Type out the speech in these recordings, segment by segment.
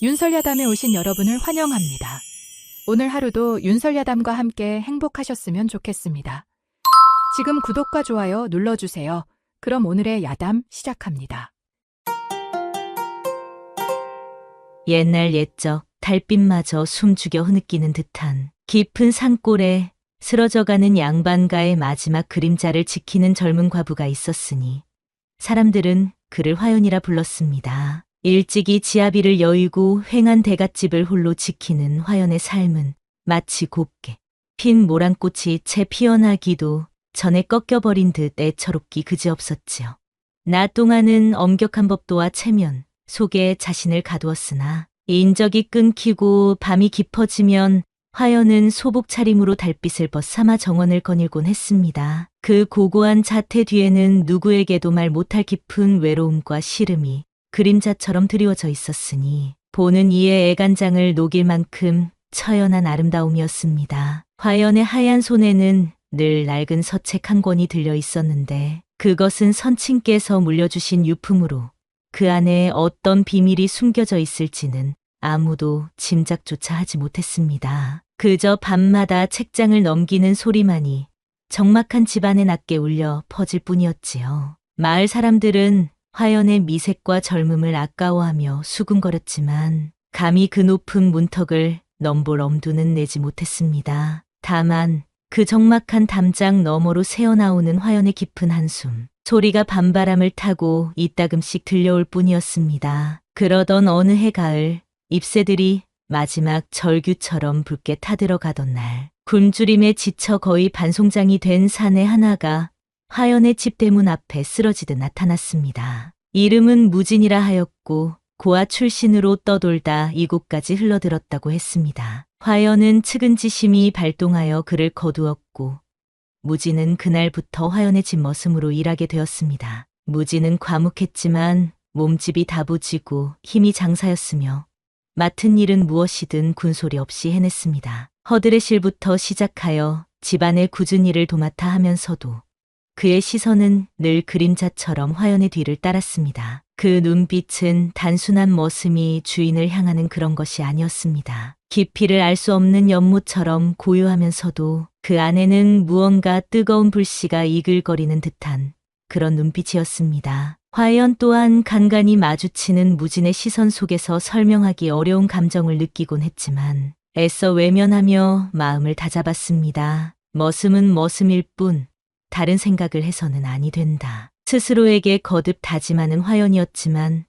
윤설야담에 오신 여러분을 환영합니다. 오늘 하루도 윤설야담과 함께 행복하셨으면 좋겠습니다. 지금 구독과 좋아요 눌러주세요. 그럼 오늘의 야담 시작합니다. 옛날 옛적 달빛마저 숨죽여 흐느끼는 듯한 깊은 산골에 쓰러져가는 양반가의 마지막 그림자를 지키는 젊은 과부가 있었으니 사람들은 그를 화연이라 불렀습니다. 일찍이 지아비를 여의고 횡한 대갓집을 홀로 지키는 화연의 삶은 마치 곱게 핀 모란꽃이 채 피어나기도 전에 꺾여버린 듯 애처롭기 그지없었지요. 낮 동안은 엄격한 법도와 체면 속에 자신을 가두었으나 인적이 끊기고 밤이 깊어지면 화연은 소복 차림으로 달빛을 벗삼아 정원을 거닐곤 했습니다. 그 고고한 자태 뒤에는 누구에게도 말 못할 깊은 외로움과 시름이 그림자처럼 드리워져 있었으니 보는 이의 애간장을 녹일 만큼 처연한 아름다움이었습니다. 화연의 하얀 손에는 늘 낡은 서책 한 권이 들려 있었는데 그것은 선친께서 물려주신 유품으로 그 안에 어떤 비밀이 숨겨져 있을지는 아무도 짐작조차 하지 못했습니다. 그저 밤마다 책장을 넘기는 소리만이 적막한 집안에 낮게 울려 퍼질 뿐이었지요. 마을 사람들은 화연의 미색과 젊음을 아까워하며 수군거렸지만 감히 그 높은 문턱을 넘볼 엄두는 내지 못했습니다. 다만 그 적막한 담장 너머로 새어나오는 화연의 깊은 한숨 소리가 밤바람을 타고 이따금씩 들려올 뿐이었습니다. 그러던 어느 해 가을 잎새들이 마지막 절규처럼 붉게 타들어가던 날 굶주림에 지쳐 거의 반송장이 된 사내 하나가 화연의 집 대문 앞에 쓰러지듯 나타났습니다. 이름은 무진이라 하였고 고아 출신으로 떠돌다 이곳까지 흘러들었다고 했습니다. 화연은 측은지심이 발동하여 그를 거두었고 무진은 그날부터 화연의 뒷머슴으로 일하게 되었습니다. 무진은 과묵했지만 몸집이 다부지고 힘이 장사였으며 맡은 일은 무엇이든 군소리 없이 해냈습니다. 허드레실부터 시작하여 집안의 굳은 일을 도맡아 하면서도 그의 시선은 늘 그림자처럼 화연의 뒤를 따랐습니다. 그 눈빛은 단순한 머슴이 주인을 향하는 그런 것이 아니었습니다. 깊이를 알 수 없는 연못처럼 고요하면서도 그 안에는 무언가 뜨거운 불씨가 이글거리는 듯한 그런 눈빛이었습니다. 화연 또한 간간히 마주치는 무진의 시선 속에서 설명하기 어려운 감정을 느끼곤 했지만 애써 외면하며 마음을 다잡았습니다. 머슴은 머슴일 뿐 다른 생각을 해서는 아니 된다. 스스로에게 거듭 다짐하는 화연이었지만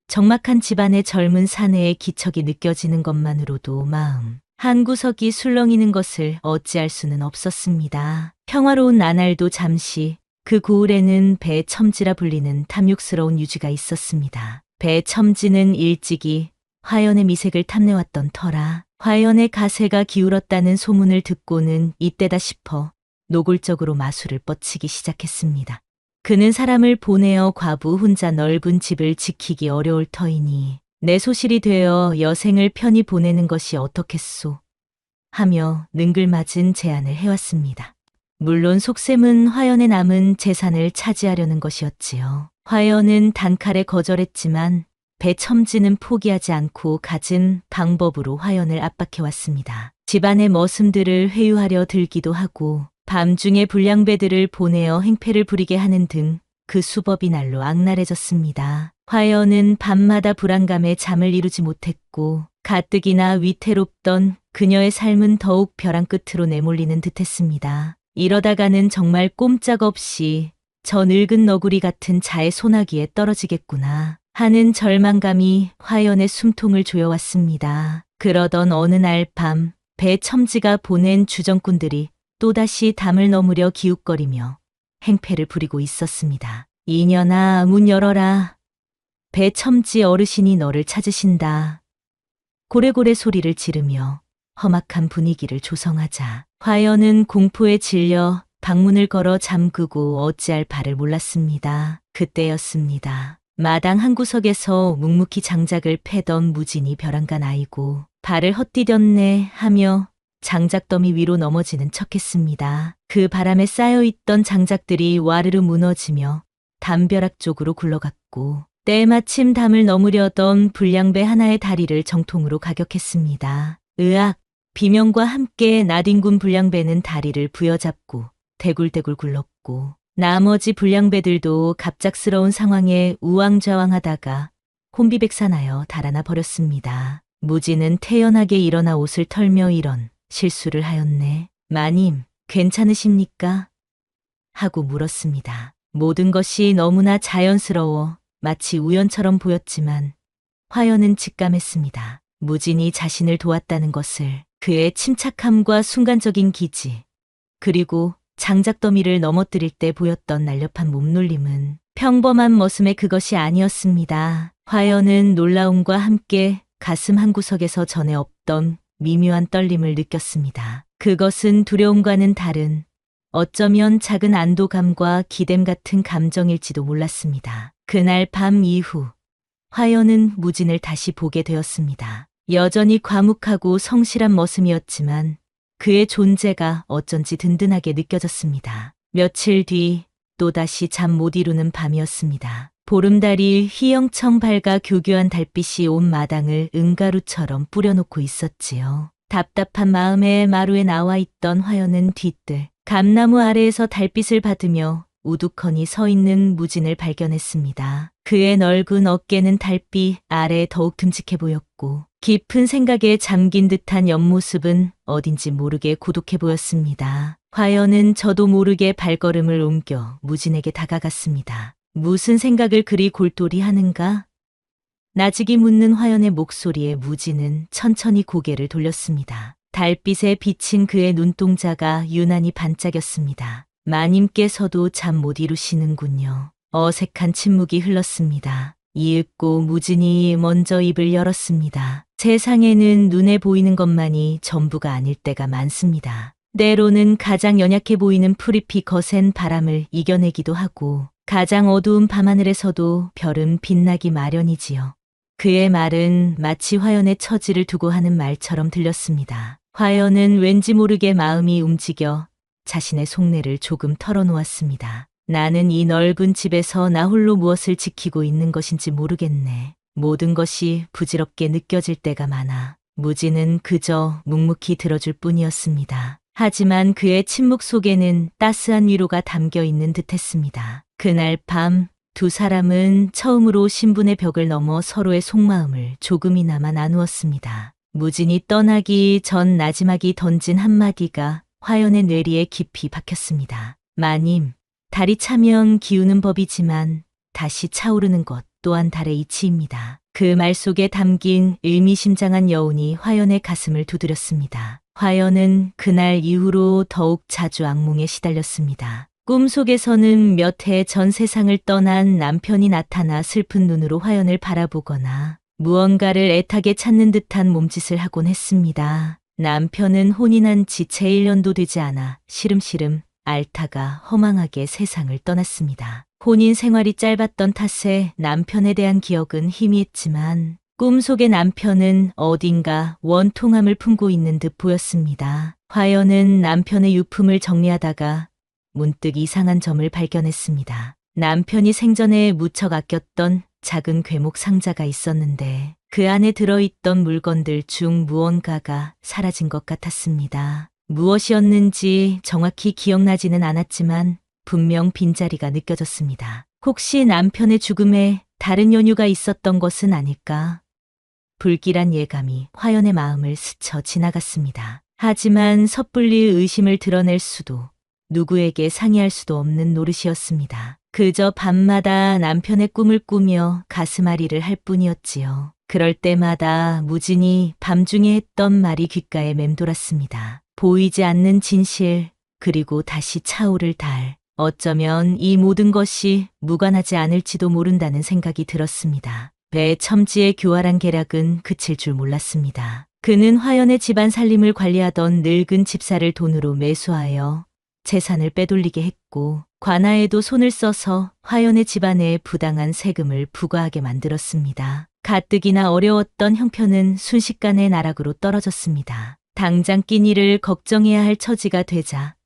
적막한 집안의 젊은 사내의 기척이 느껴지는 것만으로도 마음 한구석이 술렁이는 것을 어찌할 수는 없었습니다. 평화로운 나날도 잠시 그 고을에는 배첨지라 불리는 탐욕스러운 유지가 있었습니다. 배첨지는 일찍이 화연의 미색을 탐내왔던 터라 화연의 가세가 기울었다는 소문을 듣고는 이때다 싶어 노골적으로 마술을 뻗치기 시작했습니다. 그는 사람을 보내어 과부 혼자 넓은 집을 지키기 어려울 터이니 내 소실이 되어 여생을 편히 보내는 것이 어떻겠소 하며 능글맞은 제안을 해왔습니다. 물론 속셈은 화연의 남은 재산을 차지하려는 것이었지요. 화연은 단칼에 거절했지만 배첨지는 포기하지 않고 갖은 방법으로 화연을 압박해왔습니다. 집안의 머슴들을 회유하려 들기도 하고 밤중에 불량배들을 보내어 행패를 부리게 하는 등 그 수법이 날로 악랄해졌습니다. 화연은 밤마다 불안감에 잠을 이루지 못했고 가뜩이나 위태롭던 그녀의 삶은 더욱 벼랑 끝으로 내몰리는 듯했습니다. 이러다가는 정말 꼼짝없이 저 늙은 너구리 같은 자의 소나기에 떨어지겠구나 하는 절망감이 화연의 숨통을 조여왔습니다. 그러던 어느 날 밤 배첨지가 보낸 주정꾼들이 또다시 담을 넘으려 기웃거리며 행패를 부리고 있었습니다. 이년아 문 열어라. 배첨지 어르신이 너를 찾으신다. 고래고래 소리를 지르며 험악한 분위기를 조성하자 화연은 공포에 질려 방문을 걸어 잠그고 어찌할 바를 몰랐습니다. 그때였습니다. 마당 한 구석에서 묵묵히 장작을 패던 무진이 벼랑간 아이고 발을 헛디뎠네 하며 장작더미 위로 넘어지는 척했습니다. 그 바람에 쌓여있던 장작들이 와르르 무너지며 담벼락 쪽으로 굴러갔고 때마침 담을 넘으려던 불량배 하나의 다리를 정통으로 가격했습니다. 으악! 비명과 함께 나뒹군 불량배는 다리를 부여잡고 대굴대굴 굴렀고 나머지 불량배들도 갑작스러운 상황에 우왕좌왕하다가 혼비백산하여 달아나 버렸습니다. 무지는 태연하게 일어나 옷을 털며 이런 실수를 하였네. 마님, 괜찮으십니까? 하고 물었습니다. 모든 것이 너무나 자연스러워 마치 우연처럼 보였지만 화연은 직감했습니다. 무진이 자신을 도왔다는 것을, 그의 침착함과 순간적인 기지, 그리고 장작더미를 넘어뜨릴 때 보였던 날렵한 몸놀림은 평범한 머슴의 그것이 아니었습니다. 화연은 놀라움과 함께 가슴 한구석에서 전에 없던 미묘한 떨림을 느꼈습니다. 그것은 두려움과는 다른 어쩌면 작은 안도감과 기댐 같은 감정일지도 몰랐습니다. 그날 밤 이후 화연은 무진을 다시 보게 되었습니다. 여전히 과묵하고 성실한 머슴이었지만 그의 존재가 어쩐지 든든하게 느껴졌습니다. 며칠 뒤 또다시 잠 못 이루는 밤이었습니다. 보름달이 휘영청 밝아 교교한 달빛이 온 마당을 은가루처럼 뿌려놓고 있었지요. 답답한 마음에 마루에 나와 있던 화연은 뒤뜰 감나무 아래에서 달빛을 받으며 우두커니 서 있는 무진을 발견했습니다. 그의 넓은 어깨는 달빛 아래에 더욱 듬직해 보였고 깊은 생각에 잠긴 듯한 옆모습은 어딘지 모르게 고독해 보였습니다. 화연은 저도 모르게 발걸음을 옮겨 무진에게 다가갔습니다. 무슨 생각을 그리 골똘히 하는가? 나직이 묻는 화연의 목소리에 무진은 천천히 고개를 돌렸습니다. 달빛에 비친 그의 눈동자가 유난히 반짝였습니다. 마님께서도 잠 못 이루시는군요. 어색한 침묵이 흘렀습니다. 이윽고 무진이 먼저 입을 열었습니다. 세상에는 눈에 보이는 것만이 전부가 아닐 때가 많습니다. 때로는 가장 연약해 보이는 풀잎이 거센 바람을 이겨내기도 하고 가장 어두운 밤하늘에서도 별은 빛나기 마련이지요. 그의 말은 마치 화연의 처지를 두고 하는 말처럼 들렸습니다. 화연은 왠지 모르게 마음이 움직여 자신의 속내를 조금 털어놓았습니다. 나는 이 넓은 집에서 나 홀로 무엇을 지키고 있는 것인지 모르겠네. 모든 것이 부질없게 느껴질 때가 많아. 무진은 그저 묵묵히 들어줄 뿐이었습니다. 하지만 그의 침묵 속에는 따스한 위로가 담겨 있는 듯했습니다. 그날 밤 두 사람은 처음으로 신분의 벽을 넘어 서로의 속마음을 조금이나마 나누었습니다. 무진이 떠나기 전 나지막이 던진 한마디가 화연의 뇌리에 깊이 박혔습니다. 마님, 달이 차면 기우는 법이지만 다시 차오르는 것 또한 달의 이치입니다. 그 말 속에 담긴 의미심장한 여운이 화연의 가슴을 두드렸습니다. 화연은 그날 이후로 더욱 자주 악몽에 시달렸습니다. 꿈속에서는 몇 해 전 세상을 떠난 남편이 나타나 슬픈 눈으로 화연을 바라보거나 무언가를 애타게 찾는 듯한 몸짓을 하곤 했습니다. 남편은 혼인한 지 채 1년도 되지 않아 시름시름 앓다가 허망하게 세상을 떠났습니다. 혼인 생활이 짧았던 탓에 남편에 대한 기억은 희미했지만 꿈속의 남편은 어딘가 원통함을 품고 있는 듯 보였습니다. 화연은 남편의 유품을 정리하다가 문득 이상한 점을 발견했습니다. 남편이 생전에 무척 아꼈던 작은 궤목 상자가 있었는데 그 안에 들어있던 물건들 중 무언가가 사라진 것 같았습니다. 무엇이었는지 정확히 기억나지는 않았지만 분명 빈자리가 느껴졌습니다. 혹시 남편의 죽음에 다른 연유가 있었던 것은 아닐까? 불길한 예감이 화연의 마음을 스쳐 지나갔습니다. 하지만 섣불리 의심을 드러낼 수도 누구에게 상의할 수도 없는 노릇이었습니다. 그저 밤마다 남편의 꿈을 꾸며 가슴앓이를 할 뿐이었지요. 그럴 때마다 무진이 밤중에 했던 말이 귓가에 맴돌았습니다. 보이지 않는 진실, 그리고 다시 차오를 달. 어쩌면 이 모든 것이 무관하지 않을지도 모른다는 생각이 들었습니다. 배첨지의 교활한 계략은 그칠 줄 몰랐습니다. 그는 화연의 집안 살림을 관리하던 늙은 집사를 돈으로 매수하여 재산을 빼돌리게 했고 관아에도 손을 써서 화연의 집안에 부당한 세금을 부과하게 만들었습니다. 가뜩이나 어려웠던 형편은 순식간에 나락으로 떨어졌습니다. 당장 끼니를 걱정해야 할 처지가 되자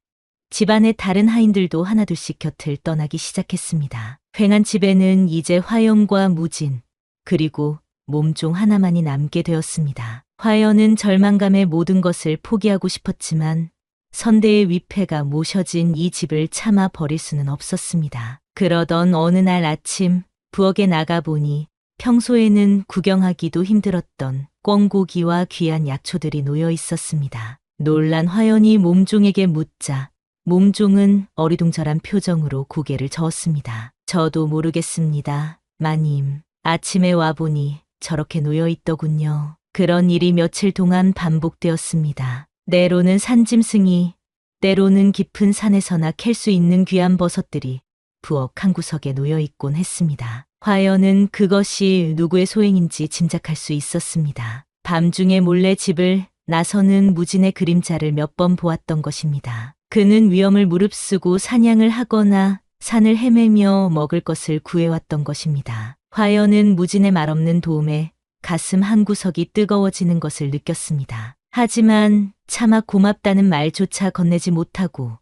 집안의 다른 하인들도 하나둘씩 곁을 떠나기 시작했습니다. 횡한 집에는 이제 화연과 무진, 그리고 몸종 하나만이 남게 되었습니다. 화연은 절망감에 모든 것을 포기하고 싶었지만 선대의 위패가 모셔진 이 집을 참아 버릴 수는 없었습니다. 그러던 어느 날 아침 부엌에 나가보니 평소에는 구경하기도 힘들었던 꿩고기와 귀한 약초들이 놓여 있었습니다. 놀란 화연이 몸종에게 묻자 몸종은 어리둥절한 표정으로 고개를 저었습니다. 저도 모르겠습니다, 마님. 아침에 와보니 저렇게 놓여 있더군요. 그런 일이 며칠 동안 반복되었습니다. 때로는 산짐승이, 때로는 깊은 산에서나 캘 수 있는 귀한 버섯들이 부엌 한 구석에 놓여 있곤 했습니다. 화연은 그것이 누구의 소행인지 짐작할 수 있었습니다. 밤중에 몰래 집을 나서는 무진의 그림자를 몇 번 보았던 것입니다. 그는 위험을 무릅쓰고 사냥을 하거나 산을 헤매며 먹을 것을 구해왔던 것입니다. 화연은 무진의 말없는 도움에 가슴 한구석이 뜨거워지는 것을 느꼈습니다. 하지만 차마 고맙다는 말조차 건네지 못하고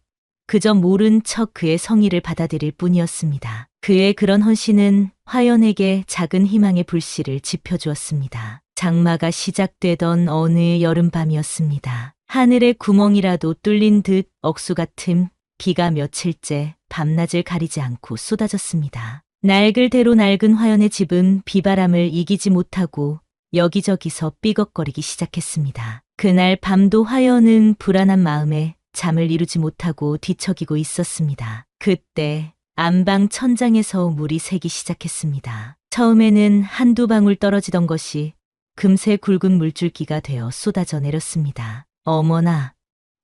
그저 모른 척 그의 성의를 받아들일 뿐이었습니다. 그의 그런 헌신은 화연에게 작은 희망의 불씨를 지펴주었습니다. 장마가 시작되던 어느 여름밤이었습니다. 하늘에 구멍이라도 뚫린 듯 억수 같은 비가 며칠째 밤낮을 가리지 않고 쏟아졌습니다. 낡을 대로 낡은 화연의 집은 비바람을 이기지 못하고 여기저기서 삐걱거리기 시작했습니다. 그날 밤도 화연은 불안한 마음에 잠을 이루지 못하고 뒤척이고 있었습니다. 그때 안방 천장에서 물이 새기 시작했습니다. 처음에는 한두 방울 떨어지던 것이 금세 굵은 물줄기가 되어 쏟아져 내렸습니다. 어머나!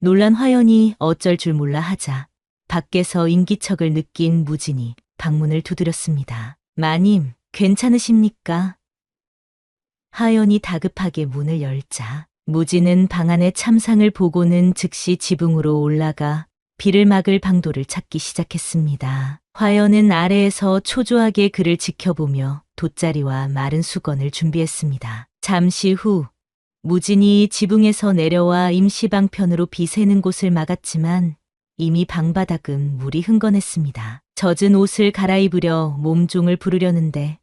놀란 화연이 어쩔 줄 몰라 하자 밖에서 인기척을 느낀 무진이 방문을 두드렸습니다. 마님, 괜찮으십니까? 화연이 다급하게 문을 열자 무진은 방 안의 참상을 보고는 즉시 지붕으로 올라가 비를 막을 방도를 찾기 시작했습니다. 화연은 아래에서 초조하게 그를 지켜보며 돗자리와 마른 수건을 준비했습니다. 잠시 후 무진이 지붕에서 내려와 임시방편으로 비 새는 곳을 막았지만 이미 방바닥은 물이 흥건했습니다. 젖은 옷을 갈아입으려 몸종을 부르려는데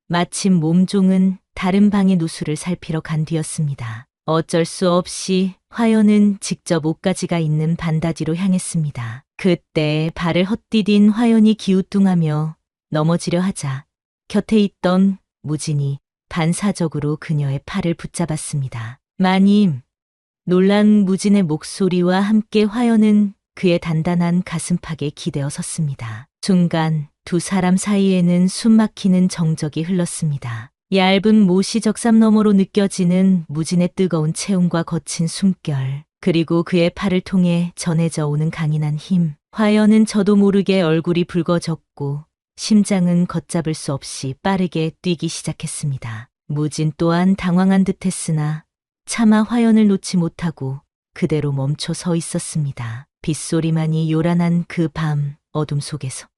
마침 몸종은 다른 방의 누수를 살피러 간 뒤였습니다. 어쩔 수 없이 화연은 직접 옷가지가 있는 반다지로 향했습니다. 그때 발을 헛디딘 화연이 기우뚱하며 넘어지려 하자 곁에 있던 무진이 반사적으로 그녀의 팔을 붙잡았습니다. 마님! 놀란 무진의 목소리와 함께 화연은 그의 단단한 가슴팍에 기대어 섰습니다. 순간 두 사람 사이에는 숨막히는 정적이 흘렀습니다. 얇은 모시 적삼 너머로 느껴지는 무진의 뜨거운 체온과 거친 숨결, 그리고 그의 팔을 통해 전해져 오는 강인한 힘. 화연은 저도 모르게 얼굴이 붉어졌고 심장은 걷잡을 수 없이 빠르게 뛰기 시작했습니다. 무진 또한 당황한 듯했으나 차마 화연을 놓지 못하고 그대로 멈춰 서 있었습니다. 빗소리만이 요란한 그 밤 어둠 속에서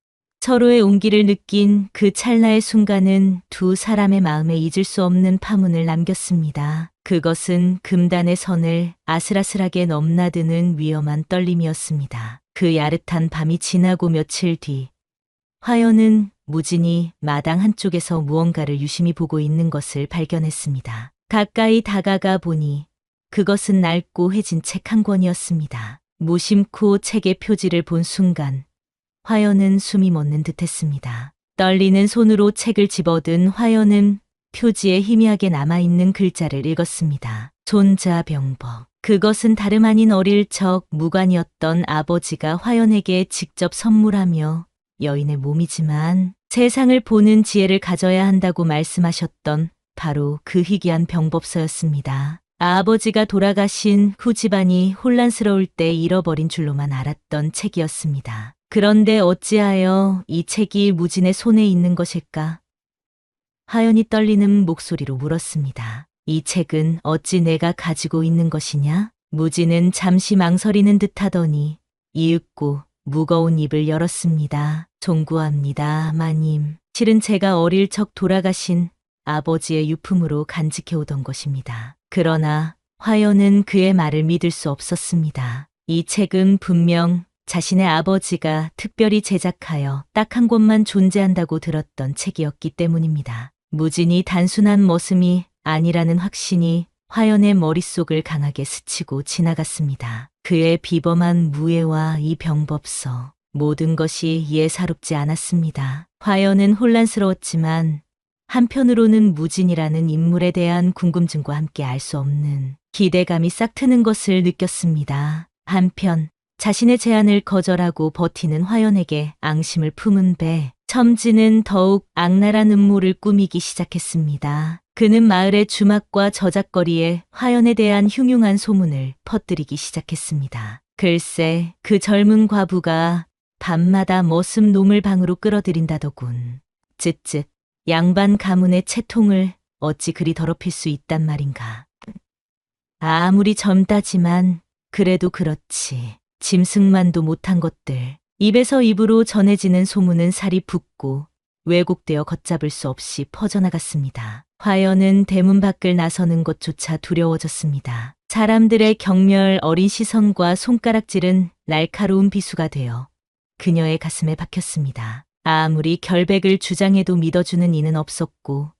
서로의 온기를 느낀 그 찰나의 순간은 두 사람의 마음에 잊을 수 없는 파문을 남겼습니다. 그것은 금단의 선을 아슬아슬하게 넘나드는 위험한 떨림이었습니다. 그 야릇한 밤이 지나고 며칠 뒤 화연은 무진이 마당 한쪽에서 무언가를 유심히 보고 있는 것을 발견했습니다. 가까이 다가가 보니 그것은 낡고 해진 책 한 권이었습니다. 무심코 책의 표지를 본 순간 화연은 숨이 멎는 듯했습니다. 떨리는 손으로 책을 집어든 화연은 표지에 희미하게 남아있는 글자를 읽었습니다. 손자병법. 그것은 다름 아닌 어릴 적 무관이었던 아버지가 화연에게 직접 선물하며 여인의 몸이지만 세상을 보는 지혜를 가져야 한다고 말씀하셨던 바로 그 희귀한 병법서였습니다. 아버지가 돌아가신 후 집안이 혼란스러울 때 잃어버린 줄로만 알았던 책이었습니다. 그런데 어찌하여 이 책이 무진의 손에 있는 것일까? 화연이 떨리는 목소리로 물었습니다. 이 책은 어찌 내가 가지고 있는 것이냐? 무진은 잠시 망설이는 듯하더니 이윽고 무거운 입을 열었습니다. 송구합니다, 마님. 실은 제가 어릴 적 돌아가신 아버지의 유품으로 간직해오던 것입니다. 그러나 화연은 그의 말을 믿을 수 없었습니다. 이 책은 분명 자신의 아버지가 특별히 제작하여 딱 한 곳만 존재한다고 들었던 책이었기 때문입니다. 무진이 단순한 머슴이 아니라는 확신이 화연의 머릿속을 강하게 스치고 지나갔습니다. 그의 비범한 무예와 이 병법서, 모든 것이 예사롭지 않았습니다. 화연은 혼란스러웠지만 한편으로는 무진이라는 인물에 대한 궁금증과 함께 알 수 없는 기대감이 싹 트는 것을 느꼈습니다. 한편 자신의 제안을 거절하고 버티는 화연에게 앙심을 품은 배 첨지는 더욱 악랄한 음모를 꾸미기 시작했습니다. 그는 마을의 주막과 저작거리에 화연에 대한 흉흉한 소문을 퍼뜨리기 시작했습니다. 글쎄, 그 젊은 과부가 밤마다 머슴 놈을 방으로 끌어들인다더군. 쯧쯧, 양반 가문의 채통을 어찌 그리 더럽힐 수 있단 말인가. 아무리 젊다지만 그래도 그렇지. 짐승만도 못한 것들. 입에서 입으로 전해지는 소문은 살이 붓고 왜곡되어 걷잡을 수 없이 퍼져나갔습니다. 화연은 대문 밖을 나서는 것조차 두려워졌습니다. 사람들의 경멸 어린 시선과 손가락질은 날카로운 비수가 되어 그녀의 가슴에 박혔습니다. 아무리 결백을 주장해도 믿어주는 이는 없었고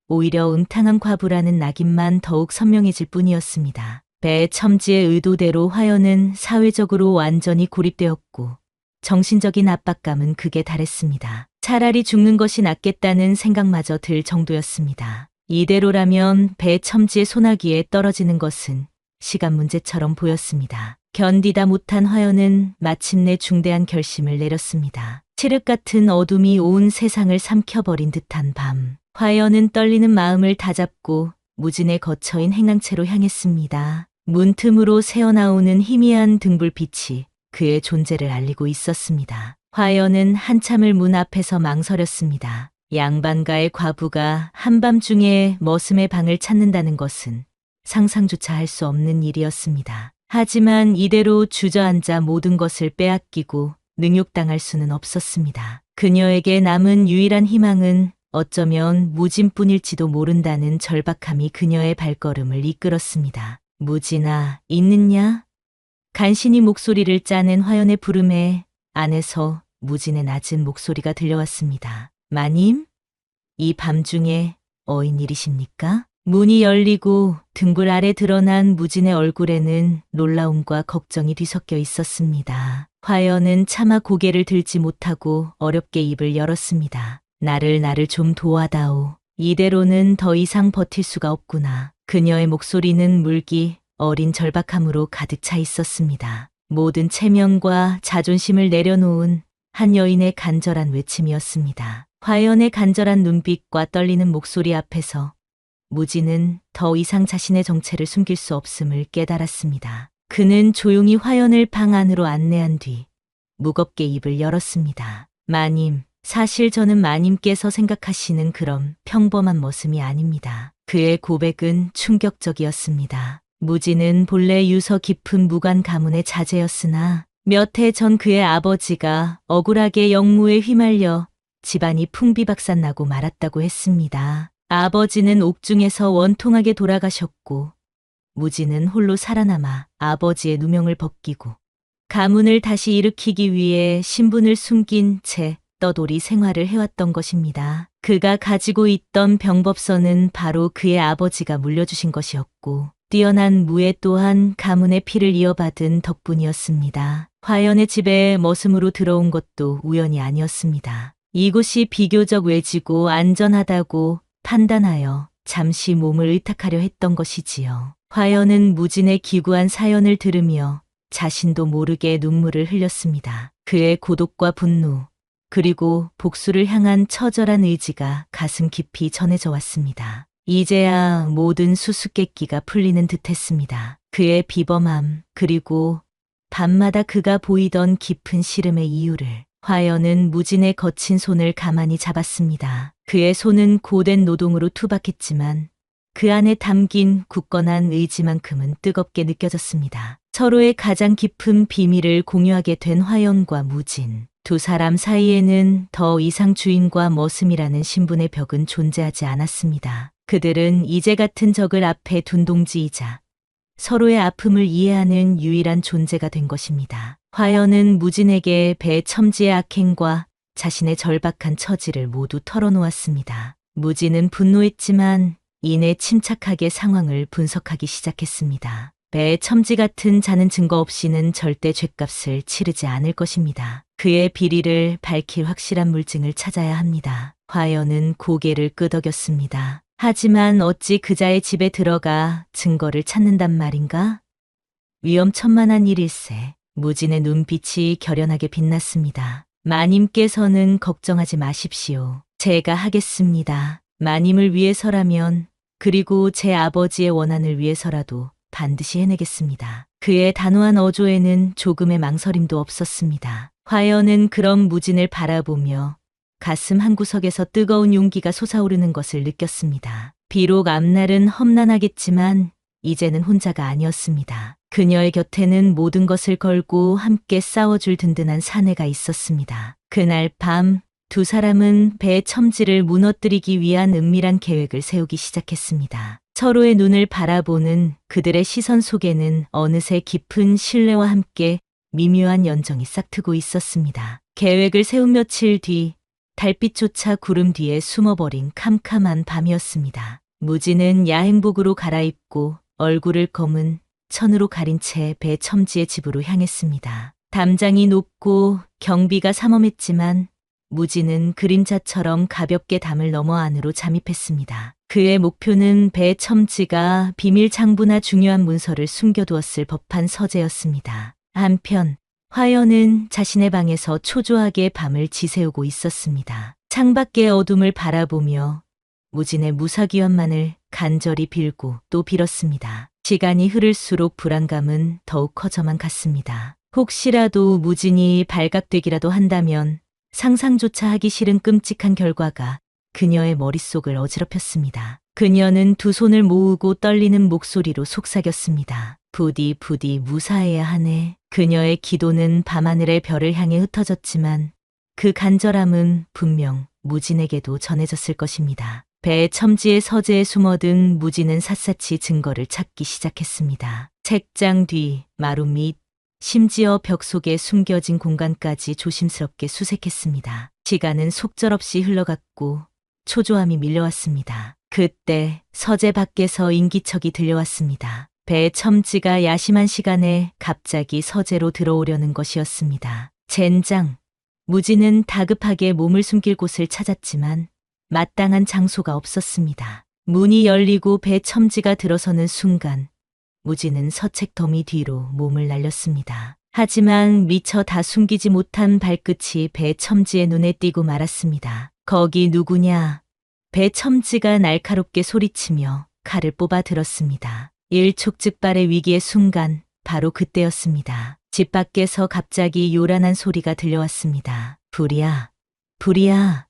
오히려 음탕한 과부라는 낙인만 더욱 선명해질 뿐이었습니다. 배 첨지의 의도대로 화연은 사회적으로 완전히 고립되었고 정신적인 압박감은 극에 달했습니다. 차라리 죽는 것이 낫겠다는 생각마저 들 정도였습니다. 이대로라면 배 첨지의 소나기에 떨어지는 것은 시간 문제처럼 보였습니다. 견디다 못한 화연은 마침내 중대한 결심을 내렸습니다. 칠흑 같은 어둠이 온 세상을 삼켜버린 듯한 밤. 화연은 떨리는 마음을 다잡고 무진의 거처인 행랑채로 향했습니다. 문틈으로 새어나오는 희미한 등불빛이 그의 존재를 알리고 있었습니다. 화연은 한참을 문 앞에서 망설였습니다. 양반가의 과부가 한밤중에 머슴의 방을 찾는다는 것은 상상조차 할 수 없는 일이었습니다. 하지만 이대로 주저앉아 모든 것을 빼앗기고 능욕당할 수는 없었습니다. 그녀에게 남은 유일한 희망은 어쩌면 무진뿐일지도 모른다는 절박함이 그녀의 발걸음을 이끌었습니다. 무진아, 있느냐? 간신히 목소리를 짜낸 화연의 부름에 안에서 무진의 낮은 목소리가 들려왔습니다. 마님? 이 밤중에 어인일이십니까? 문이 열리고 등불 아래 드러난 무진의 얼굴에는 놀라움과 걱정이 뒤섞여 있었습니다. 화연은 차마 고개를 들지 못하고 어렵게 입을 열었습니다. 나를 좀 도와다오. 이대로는 더 이상 버틸 수가 없구나. 그녀의 목소리는 물기 어린 절박함으로 가득 차 있었습니다. 모든 체면과 자존심을 내려놓은 한 여인의 간절한 외침이었습니다. 화연의 간절한 눈빛과 떨리는 목소리 앞에서 무진은 더 이상 자신의 정체를 숨길 수 없음을 깨달았습니다. 그는 조용히 화연을 방 안으로 안내한 뒤 무겁게 입을 열었습니다. 마님, 사실 저는 마님께서 생각하시는 그런 평범한 머슴이 아닙니다. 그의 고백은 충격적이었습니다. 무진은 본래 유서 깊은 무관 가문의 자제였으나 몇 해 전 그의 아버지가 억울하게 역무에 휘말려 집안이 풍비박산나고 말았다고 했습니다. 아버지는 옥중에서 원통하게 돌아가셨고 무진은 홀로 살아남아 아버지의 누명을 벗기고 가문을 다시 일으키기 위해 신분을 숨긴 채 떠돌이 생활을 해왔던 것입니다. 그가 가지고 있던 병법서는 바로 그의 아버지가 물려주신 것이었고 뛰어난 무예 또한 가문의 피를 이어받은 덕분이었습니다. 화연의 집에 머슴으로 들어온 것도 우연이 아니었습니다. 이곳이 비교적 외지고 안전하다고 판단하여 잠시 몸을 의탁하려 했던 것이지요. 화연은 무진의 기구한 사연을 들으며 자신도 모르게 눈물을 흘렸습니다. 그의 고독과 분노, 그리고 복수를 향한 처절한 의지가 가슴 깊이 전해져 왔습니다. 이제야 모든 수수께끼가 풀리는 듯했습니다. 그의 비범함, 그리고 밤마다 그가 보이던 깊은 시름의 이유를. 화연은 무진의 거친 손을 가만히 잡았습니다. 그의 손은 고된 노동으로 투박했지만 그 안에 담긴 굳건한 의지만큼은 뜨겁게 느껴졌습니다. 서로의 가장 깊은 비밀을 공유하게 된 화연과 무진. 두 사람 사이에는 더 이상 주인과 머슴이라는 신분의 벽은 존재하지 않았습니다. 그들은 이제 같은 적을 앞에 둔 동지이자 서로의 아픔을 이해하는 유일한 존재가 된 것입니다. 화연은 무진에게 배첨지의 악행과 자신의 절박한 처지를 모두 털어놓았습니다. 무진은 분노했지만 이내 침착하게 상황을 분석하기 시작했습니다. 배첨지 같은 자는 증거 없이는 절대 죗값을 치르지 않을 것입니다. 그의 비리를 밝힐 확실한 물증을 찾아야 합니다. 화연은 고개를 끄덕였습니다. 하지만 어찌 그자의 집에 들어가 증거를 찾는단 말인가? 위험천만한 일일세. 무진의 눈빛이 결연하게 빛났습니다. 마님께서는 걱정하지 마십시오. 제가 하겠습니다. 마님을 위해서라면, 그리고 제 아버지의 원한을 위해서라도 반드시 해내겠습니다. 그의 단호한 어조에는 조금의 망설임도 없었습니다. 화연은 그런 무진을 바라보며 가슴 한구석에서 뜨거운 용기가 솟아오르는 것을 느꼈습니다. 비록 앞날은 험난하겠지만 이제는 혼자가 아니었습니다. 그녀의 곁에는 모든 것을 걸고 함께 싸워줄 든든한 사내가 있었습니다. 그날 밤 두 사람은 배첨지를 무너뜨리기 위한 은밀한 계획을 세우기 시작했습니다. 서로의 눈을 바라보는 그들의 시선 속에는 어느새 깊은 신뢰와 함께 미묘한 연정이 싹트고 있었습니다. 계획을 세운 며칠 뒤 달빛조차 구름 뒤에 숨어버린 캄캄한 밤이었습니다. 무진은 야행복으로 갈아입고 얼굴을 검은 천으로 가린 채 배첨지의 집으로 향했습니다. 담장이 높고 경비가 삼엄했지만 무진은 그림자처럼 가볍게 담을 넘어 안으로 잠입했습니다. 그의 목표는 배첨지가 비밀 장부나 중요한 문서를 숨겨두었을 법한 서재였습니다. 한편 화연은 자신의 방에서 초조하게 밤을 지새우고 있었습니다. 창밖의 어둠을 바라보며 무진의 무사귀환만을 간절히 빌고 또 빌었습니다. 시간이 흐를수록 불안감은 더욱 커져만 갔습니다. 혹시라도 무진이 발각되기라도 한다면 상상조차 하기 싫은 끔찍한 결과가 그녀의 머릿속을 어지럽혔습니다. 그녀는 두 손을 모으고 떨리는 목소리로 속삭였습니다. 부디 무사해야 하네. 그녀의 기도는 밤하늘의 별을 향해 흩어졌지만 그 간절함은 분명 무진에게도 전해졌을 것입니다. 배첨지의 서재에 숨어든 무진은 샅샅이 증거를 찾기 시작했습니다. 책장 뒤, 마루 밑, 심지어 벽 속에 숨겨진 공간까지 조심스럽게 수색했습니다. 시간은 속절없이 흘러갔고 초조함이 밀려왔습니다. 그때 서재 밖에서 인기척이 들려왔습니다. 배첨지가 야심한 시간에 갑자기 서재로 들어오려는 것이었습니다. 젠장! 무진은 다급하게 몸을 숨길 곳을 찾았지만 마땅한 장소가 없었습니다. 문이 열리고 배첨지가 들어서는 순간 무진은 서책 더미 뒤로 몸을 날렸습니다. 하지만 미처 다 숨기지 못한 발끝이 배첨지의 눈에 띄고 말았습니다. 거기 누구냐? 배첨지가 날카롭게 소리치며 칼을 뽑아 들었습니다. 일촉즉발의 위기의 순간 바로 그때였습니다. 집 밖에서 갑자기 요란한 소리가 들려왔습니다. 불이야.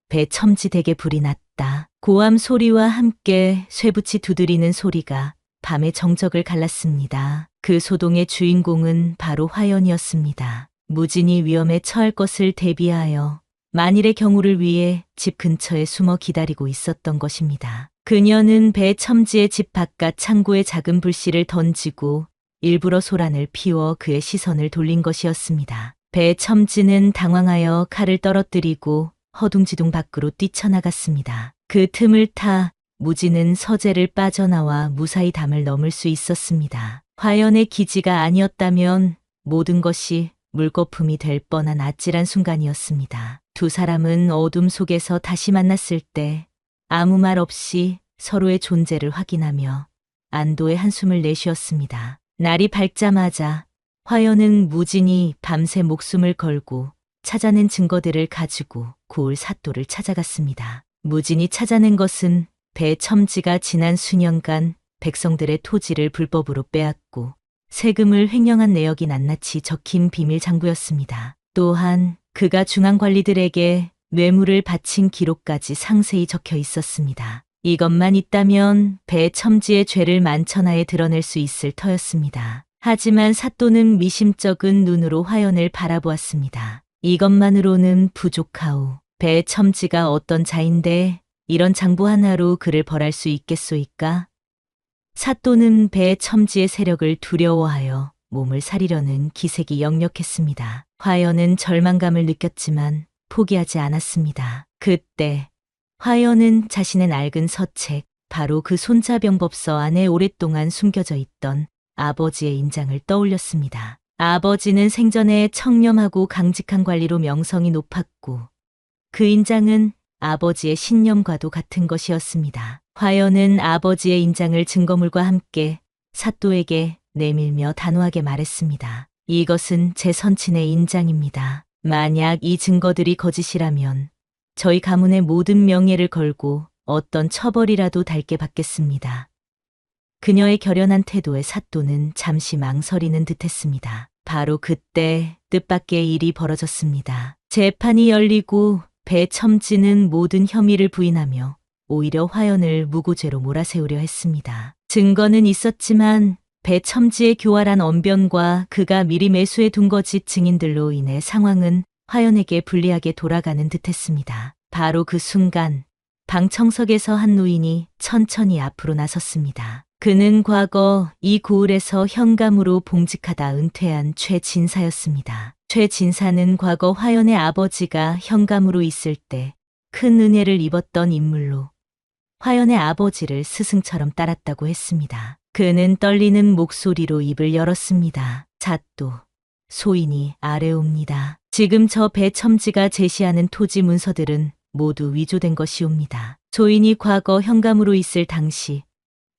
배첨지 댁에 불이 났다. 고함 소리와 함께 쇠붙이 두드리는 소리가 밤의 정적을 갈랐습니다. 그 소동의 주인공은 바로 화연이었습니다. 무진이 위험에 처할 것을 대비하여 만일의 경우를 위해 집 근처에 숨어 기다리고 있었던 것입니다. 그녀는 배첨지의 집 바깥 창고에 작은 불씨를 던지고 일부러 소란을 피워 그의 시선을 돌린 것이었습니다. 배첨지는 당황하여 칼을 떨어뜨리고 허둥지둥 밖으로 뛰쳐나갔습니다. 그 틈을 타 무진은 서재를 빠져나와 무사히 담을 넘을 수 있었습니다. 화연의 기지가 아니었다면 모든 것이 물거품이 될 뻔한 아찔한 순간이었습니다. 두 사람은 어둠 속에서 다시 만났을 때 아무 말 없이 서로의 존재를 확인하며 안도의 한숨을 내쉬었습니다. 날이 밝자마자 화연은 무진이 밤새 목숨을 걸고 찾아낸 증거들을 가지고 고을 사또를 찾아갔습니다. 무진이 찾아낸 것은 배첨지가 지난 수년간 백성들의 토지를 불법으로 빼앗고 세금을 횡령한 내역이 낱낱이 적힌 비밀 장부였습니다. 또한 그가 중앙관리들에게 뇌물을 바친 기록까지 상세히 적혀 있었습니다. 이것만 있다면 배첨지의 죄를 만천하에 드러낼 수 있을 터였습니다. 하지만 사또는 미심쩍은 눈으로 화연을 바라보았습니다. 이것만으로는 부족하오. 배첨지가 어떤 자인데 이런 장부 하나로 그를 벌할 수 있겠소이까? 사또는 배 첨지의 세력을 두려워하여 몸을 사리려는 기색이 역력했습니다. 화연은 절망감을 느꼈지만 포기하지 않았습니다. 그때 화연은 자신의 낡은 서책, 바로 그 손자병법서 안에 오랫동안 숨겨져 있던 아버지의 인장을 떠올렸습니다. 아버지는 생전에 청렴하고 강직한 관리로 명성이 높았고 그 인장은 아버지의 신념과도 같은 것이었습니다. 화연은 아버지의 인장을 증거물과 함께 사또에게 내밀며 단호하게 말했습니다. 이것은 제 선친의 인장입니다. 만약 이 증거들이 거짓이라면 저희 가문의 모든 명예를 걸고 어떤 처벌이라도 달게 받겠습니다. 그녀의 결연한 태도에 사또는 잠시 망설이는 듯했습니다. 바로 그때 뜻밖의 일이 벌어졌습니다. 재판이 열리고 배첨지는 모든 혐의를 부인하며 오히려 화연을 무고죄로 몰아세우려 했습니다. 증거는 있었지만 배첨지의 교활한 언변과 그가 미리 매수해 둔 거짓 증인들로 인해 상황은 화연에게 불리하게 돌아가는 듯했습니다. 바로 그 순간 방청석에서 한 노인이 천천히 앞으로 나섰습니다. 그는 과거 이 고을에서 현감으로 봉직하다 은퇴한 최 진사였습니다. 최 진사는 과거 화연의 아버지가 현감으로 있을 때 큰 은혜를 입었던 인물로 화연의 아버지를 스승처럼 따랐다고 했습니다. 그는 떨리는 목소리로 입을 열었습니다. 사또, 소인이 아뢰옵니다. 지금 저 배첨지가 제시하는 토지 문서들은 모두 위조된 것이옵니다. 소인이 과거 현감으로 있을 당시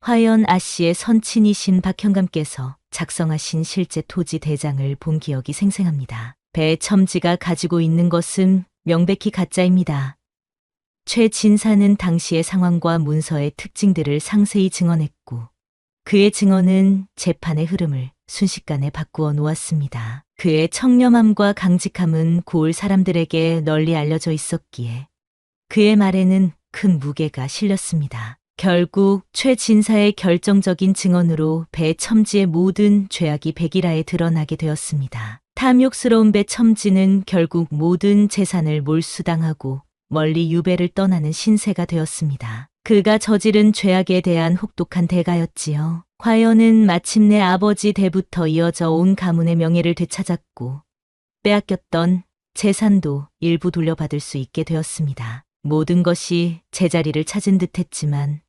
화연 아씨의 선친이신 박현감께서 작성하신 실제 토지 대장을 본 기억이 생생합니다. 배첨지가 가지고 있는 것은 명백히 가짜입니다. 최 진사는 당시의 상황과 문서의 특징들을 상세히 증언했고 그의 증언은 재판의 흐름을 순식간에 바꾸어 놓았습니다. 그의 청렴함과 강직함은 고을 사람들에게 널리 알려져 있었기에 그의 말에는 큰 무게가 실렸습니다. 결국 최 진사의 결정적인 증언으로 배첨지의 모든 죄악이 백일하에 드러나게 되었습니다. 탐욕스러운 배첨지는 결국 모든 재산을 몰수당하고 멀리 유배를 떠나는 신세가 되었습니다. 그가 저지른 죄악에 대한 혹독한 대가였지요. 화연은 마침내 아버지 대부터 이어져 온 가문의 명예를 되찾았고 빼앗겼던 재산도 일부 돌려받을 수 있게 되었습니다. 모든 것이 제자리를 찾은 듯했지만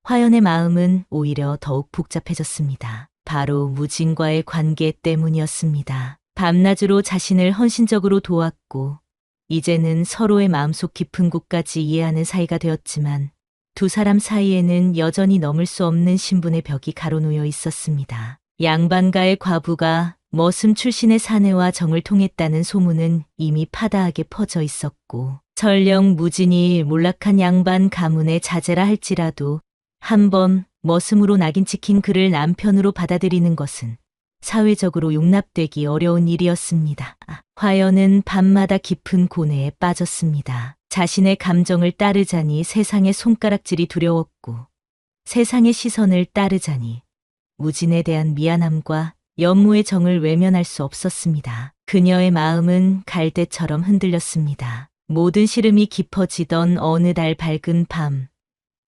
화연의 마음은 오히려 더욱 복잡해졌습니다. 바로 무진과의 관계 때문이었습니다. 밤낮으로 자신을 헌신적으로 도왔고 이제는 서로의 마음속 깊은 곳까지 이해하는 사이가 되었지만 두 사람 사이에는 여전히 넘을 수 없는 신분의 벽이 가로놓여 있었습니다. 양반가의 과부가 머슴 출신의 사내와 정을 통했다는 소문은 이미 파다하게 퍼져 있었고 설령 무진이 몰락한 양반 가문의 자제라 할지라도 한번 머슴으로 낙인 찍힌 그를 남편으로 받아들이는 것은 사회적으로 용납되기 어려운 일이었습니다. 화연은 밤마다 깊은 고뇌에 빠졌습니다. 자신의 감정을 따르자니 세상의 손가락질이 두려웠고 세상의 시선을 따르자니 무진에 대한 미안함과 연모의 정을 외면할 수 없었습니다. 그녀의 마음은 갈대처럼 흔들렸습니다. 모든 시름이 깊어지던 어느 날 밝은 밤,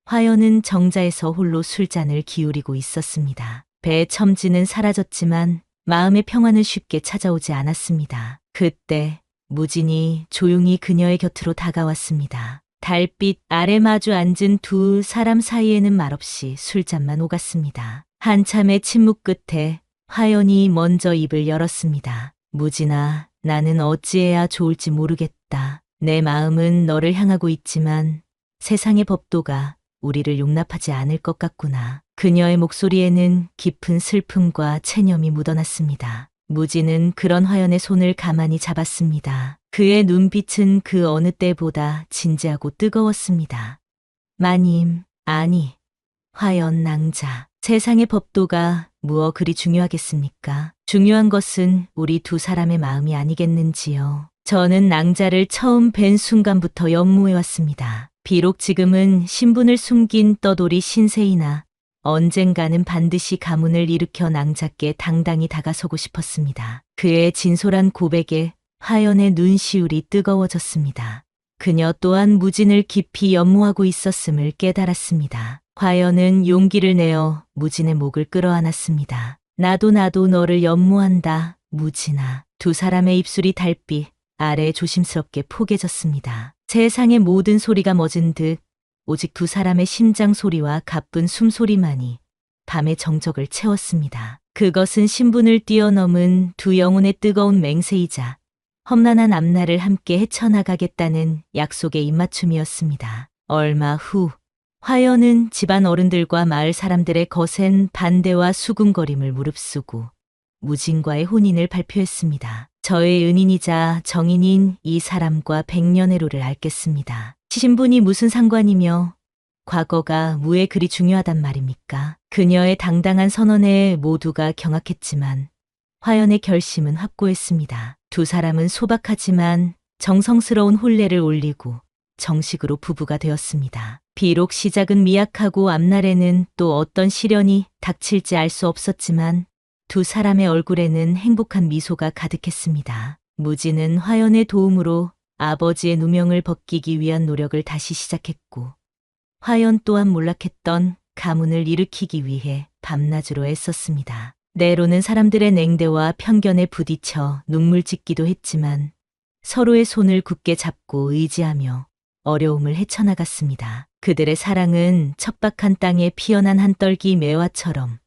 화연은 정자에서 홀로 술잔을 기울이고 있었습니다. 배첨지는 사라졌지만 마음의 평화는 쉽게 찾아오지 않았습니다. 그때 무진이 조용히 그녀의 곁으로 다가왔습니다. 달빛 아래 마주 앉은 두 사람 사이에는 말없이 술잔만 오갔습니다. 한참의 침묵 끝에 화연이 먼저 입을 열었습니다. 무진아, 나는 어찌해야 좋을지 모르겠다. 내 마음은 너를 향하고 있지만 세상의 법도가 우리를 용납하지 않을 것 같구나. 그녀의 목소리에는 깊은 슬픔과 체념이 묻어났습니다. 무진은 그런 화연의 손을 가만히 잡았습니다. 그의 눈빛은 그 어느 때보다 진지하고 뜨거웠습니다. 마님, 아니, 화연 낭자. 세상의 법도가 무엇 그리 중요하겠습니까? 중요한 것은 우리 두 사람의 마음이 아니겠는지요. 저는 낭자를 처음 뵌 순간부터 연모해왔습니다. 비록 지금은 신분을 숨긴 떠돌이 신세이나 언젠가는 반드시 가문을 일으켜 낭자께 당당히 다가서고 싶었습니다. 그의 진솔한 고백에 화연의 눈시울이 뜨거워졌습니다. 그녀 또한 무진을 깊이 연모하고 있었음을 깨달았습니다. 화연은 용기를 내어 무진의 목을 끌어안았습니다. 나도 너를 연모한다, 무진아. 두 사람의 입술이 달빛 아래 조심스럽게 포개졌습니다. 세상의 모든 소리가 멎은 듯 오직 두 사람의 심장 소리와 가쁜 숨소리만이 밤의 정적을 채웠습니다. 그것은 신분을 뛰어넘은 두 영혼의 뜨거운 맹세이자 험난한 앞날을 함께 헤쳐나가겠다는 약속의 입맞춤이었습니다. 얼마 후 화연은 집안 어른들과 마을 사람들의 거센 반대와 수군거림을 무릅쓰고 무진과의 혼인을 발표했습니다. 저의 은인이자 정인인 이 사람과 백년의 로를 앓겠습니다. 신분이 무슨 상관이며 과거가 무에 그리 중요하단 말입니까? 그녀의 당당한 선언에 모두가 경악했지만 화연의 결심은 확고했습니다. 두 사람은 소박하지만 정성스러운 혼례를 올리고 정식으로 부부가 되었습니다. 비록 시작은 미약하고 앞날에는 또 어떤 시련이 닥칠지 알 수 없었지만 두 사람의 얼굴에는 행복한 미소가 가득했습니다. 무진은 화연의 도움으로 아버지의 누명을 벗기기 위한 노력을 다시 시작했고 화연 또한 몰락했던 가문을 일으키기 위해 밤낮으로 애썼습니다. 때로는 사람들의 냉대와 편견에 부딪혀 눈물 짓기도 했지만 서로의 손을 굳게 잡고 의지하며 어려움을 헤쳐나갔습니다. 그들의 사랑은 척박한 땅에 피어난 한떨기 매화처럼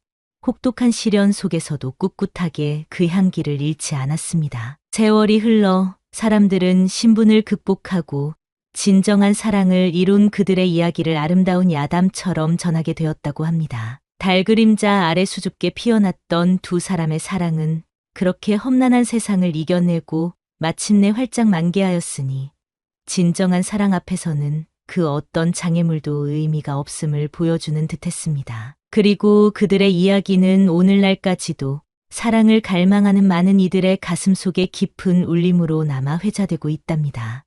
혹독한 시련 속에서도 꿋꿋하게 그 향기를 잃지 않았습니다. 세월이 흘러 사람들은 신분을 극복하고 진정한 사랑을 이룬 그들의 이야기를 아름다운 야담처럼 전하게 되었다고 합니다. 달 그림자 아래 수줍게 피어났던 두 사람의 사랑은 그렇게 험난한 세상을 이겨내고 마침내 활짝 만개하였으니 진정한 사랑 앞에서는 그 어떤 장애물도 의미가 없음을 보여주는 듯했습니다. 그리고 그들의 이야기는 오늘날까지도 사랑을 갈망하는 많은 이들의 가슴 속에 깊은 울림으로 남아 회자되고 있답니다.